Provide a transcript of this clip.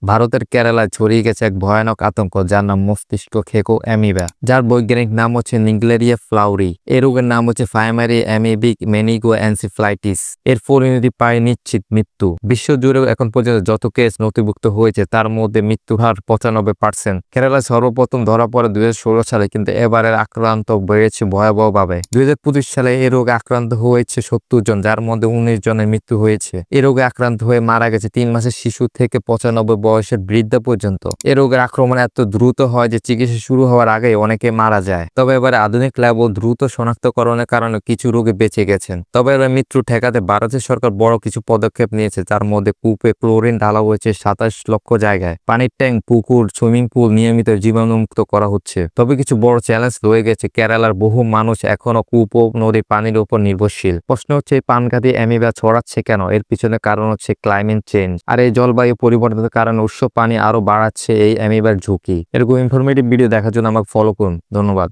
ভারতের কেরালায় ছড়িয়ে গেছে এক ভয়ানক আতঙ্ক যার নাম মস্তিষ্ক খেকো অ্যামিবা, যার বৈজ্ঞানিক নাম হচ্ছে নিগলেরিয়া ফ্লাউরি। এই রোগের নাম হচ্ছে প্রাইমারি অ্যামিবিক মেনিগো এনসিফ্লাইটিস। এর পরিণতি প্রায় নিশ্চিত মৃত্যু। বিশ্বজুড়েও এখন পর্যন্ত যত কেস নথিভুক্ত হয়েছে তার মধ্যে মৃত্যুর হার 95%। কেরালায় সর্বপ্রথম ধরা পড়ে 2016 সালে, কিন্তু এবারের আক্রান্ত বেড়েছে ভয়াবহভাবে। 2025 সালে এই রোগে আক্রান্ত হয়েছে 70 জন, যার মধ্যে 19 জনের মৃত্যু হয়েছে। এই রোগে আক্রান্ত হয়ে মারা গেছে 3 মাসের শিশু থেকে 95 বয়সের বৃদ্ধা পর্যন্ত। এই রোগের আক্রমণ এত দ্রুত হয় যে চিকিৎসা শুরু হওয়ার আগেই অনেকে মারা যায়। তবে এবারে আধুনিক ল্যাব ও দ্রুত শনাক্তকরণের কারণে কিছু রোগী বেঁচে গেছেন। তবে এবার মৃত্যু ঠেকাতে ভারতের সরকার বড় কিছু পদক্ষেপ নিয়েছে, যার মধ্যে কূপে ক্লোরিন ঢালা হয়েছে 27 লক্ষ জায়গায়। পানির ট্যাঙ্ক, পুকুর, সুইমিং পুল নিয়মিত জীবাণুমুক্ত করা হচ্ছে। তবে কিছু বড় চ্যালেঞ্জ রয়ে গেছে। কেরালার বহু মানুষ এখনো কূপ ও নদীর পানির উপর নির্ভরশীল। প্রশ্ন হচ্ছে, এই প্রাণঘাতী অ্যামিবা ছড়াচ্ছে কেন? এর পিছনে কারণ হচ্ছে ক্লাইমেট চেঞ্জ, আর এই জলবায়ু পরিবর্তনের কারণে উৎস পানি আরো বাড়াচ্ছে এই অ্যামিবার ঝুঁকি। এরকম ইনফরমেটিভ ভিডিও দেখার জন্য আমাকে ফলো করুন। ধন্যবাদ।